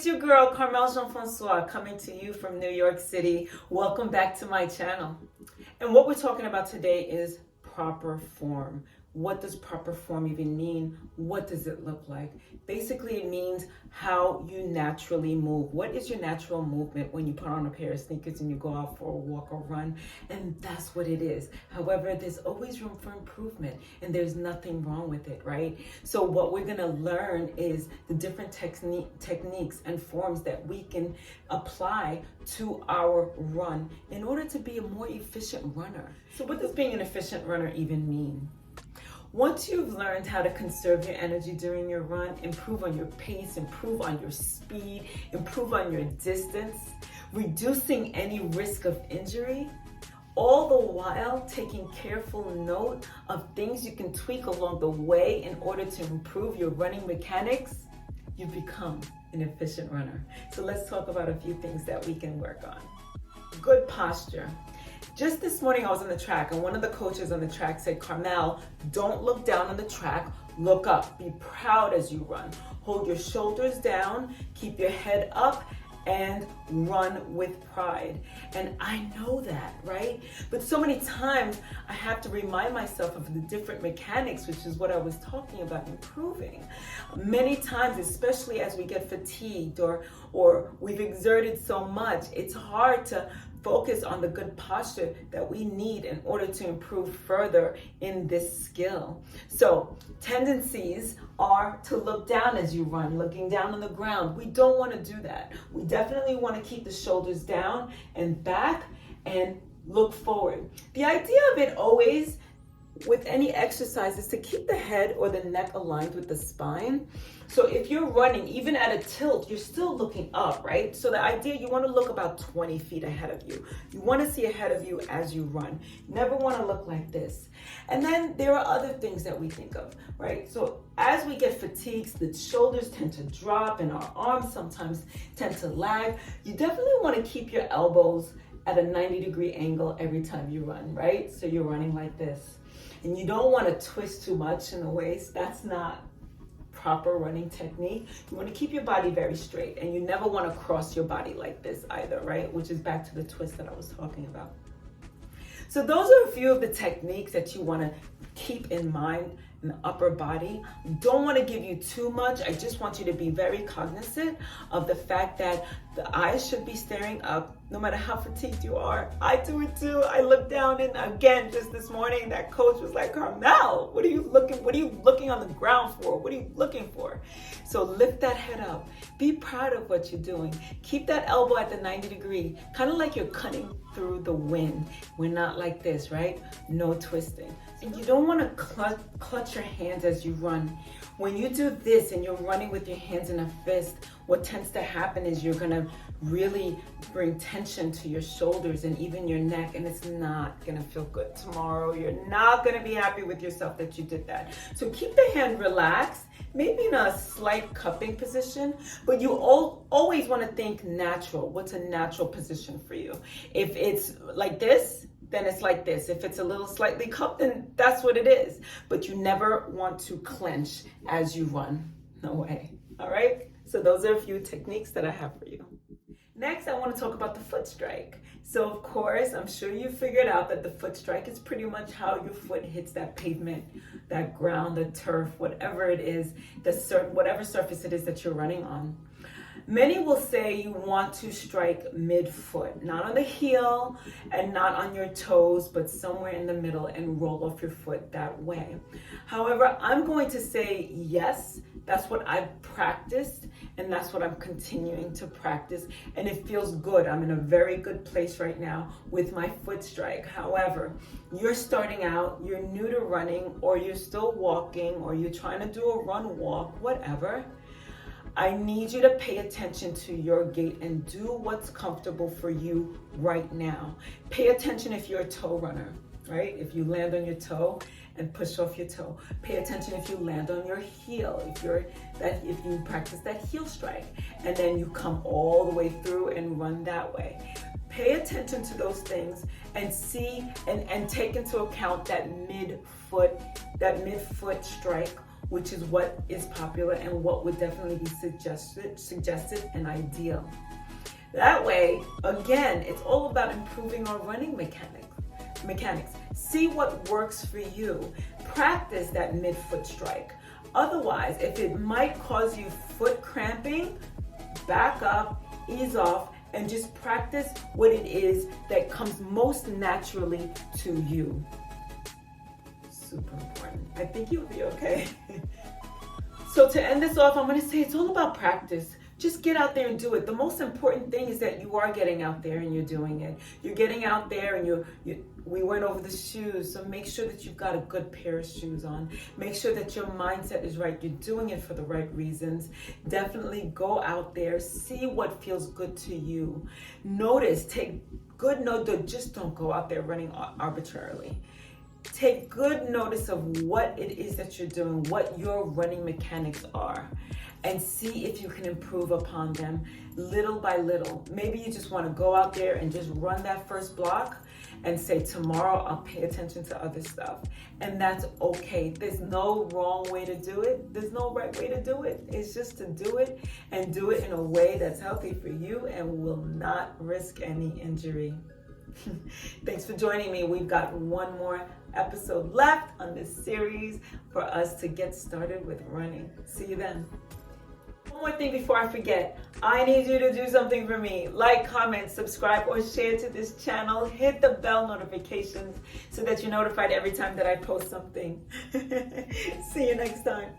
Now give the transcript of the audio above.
it's your girl, Carmel Jean-Francois, coming to you from New York City. Welcome back to my channel. And what we're talking about today is proper form. What does proper form even mean? What does it look like? Basically, it means how you naturally move. What is your natural movement when you put on a pair of sneakers and you go out for a walk or run? And that's what it is. However, there's always room for improvement, and there's nothing wrong with it, right? So what we're gonna learn is the different techniques and forms that we can apply to our run in order to be a more efficient runner. So what does being an efficient runner even mean? Once you've learned how to conserve your energy during your run, improve on your pace, improve on your speed, improve on your distance, reducing any risk of injury, all the while taking careful note of things you can tweak along the way in order to improve your running mechanics, you become an efficient runner. So let's talk about a few things that we can work on. Good posture. Just this morning I was on the track and one of the coaches on the track said, Carmel, don't look down on the track, look up. Be proud as you run. Hold your shoulders down, keep your head up, and run with pride. And I know that, right? But so many times I have to remind myself of the different mechanics, which is what I was talking about improving. Many times, especially as we get fatigued or we've exerted so much, it's hard to focus on the good posture that we need in order to improve further in this skill. So tendencies are to look down as you run, looking down on the ground. We don't want to do that. We definitely want to keep the shoulders down and back and look forward. The idea of it always with any exercise is to keep the head or the neck aligned with the spine. So if you're running, even at a tilt, you're still looking up, right? So the idea, you want to look about 20 feet ahead of you. You want to see ahead of you as you run. Never want to look like this. And then there are other things that we think of, right? So as we get fatigued, the shoulders tend to drop and our arms sometimes tend to lag. You definitely want to keep your elbows at a 90-degree angle every time you run, right? So you're running like this. And you don't want to twist too much in the waist. That's not proper running technique. You want to keep your body very straight, and you never want to cross your body like this either, right? Which is back to the twist that I was talking about. So those are a few of the techniques that you want to keep in mind in the upper body. Don't want to give you too much. I just want you to be very cognizant of the fact that the eyes should be staring up no matter how fatigued you are. I do it too. I look down, and again, just this morning, that coach was like, Carmel, what are you looking on the ground for? What are you looking for? So lift that head up. Be proud of what you're doing. Keep that elbow at the 90-degree, kind of like you're cutting through the wind. We're not like this, right? No twisting. And you don't want to clutch your hands as you run. When you do this and you're running with your hands in a fist, what tends to happen is you're gonna really bring tension to your shoulders and even your neck, and it's not gonna feel good tomorrow. You're not gonna be happy with yourself that you did that. So keep the hand relaxed, maybe in a slight cupping position, but you always wanna think natural. What's a natural position for you? If it's like this, then it's like this. If it's a little slightly cupped, then that's what it is. But you never want to clench as you run. No way. All right? So those are a few techniques that I have for you. Next, I want to talk about the foot strike. So of course, I'm sure you figured out that the foot strike is pretty much how your foot hits that pavement, that ground, the turf, whatever it is, whatever surface it is that you're running on. Many will say you want to strike mid-foot, not on the heel and not on your toes, but somewhere in the middle and roll off your foot that way. However, I'm going to say yes, that's what I've practiced and that's what I'm continuing to practice, and it feels good. I'm in a very good place right now with my foot strike. However, you're starting out, you're new to running, or you're still walking, or you're trying to do a run walk, whatever. I need you to pay attention to your gait and do what's comfortable for you right now. Pay attention if you're a toe runner, right? If you land on your toe and push off your toe. Pay attention if you land on your heel, if you practice that heel strike, and then you come all the way through and run that way. Pay attention to those things and see and take into account that mid-foot strike which is what is popular and what would definitely be suggested and ideal. That way, again, it's all about improving our running mechanics. See what works for you. Practice that mid-foot strike. Otherwise, if it might cause you foot cramping, back up, ease off, and just practice what it is that comes most naturally to you. Super important. I think you'll be okay. So to end this off, I'm going to say it's all about practice. Just get out there and do it. The most important thing is that you are getting out there and you're doing it. You're getting out there and we went over the shoes, so make sure that you've got a good pair of shoes on. Make sure that your mindset is right. You're doing it for the right reasons. Definitely go out there, see what feels good to you. Notice, take good note, just don't go out there running arbitrarily. Take good notice of what it is that you're doing, what your running mechanics are, and see if you can improve upon them little by little. Maybe you just want to go out there and just run that first block and say, tomorrow I'll pay attention to other stuff. And that's okay. There's no wrong way to do it. There's no right way to do it. It's just to do it and do it in a way that's healthy for you and will not risk any injury. Thanks for joining me. We've got one more episode left on this series for us to get started with running. See you then. One more thing before I forget. I need you to do something for me. Like, comment, subscribe, or share to this channel. Hit the bell notifications so that you're notified every time that I post something. See you next time.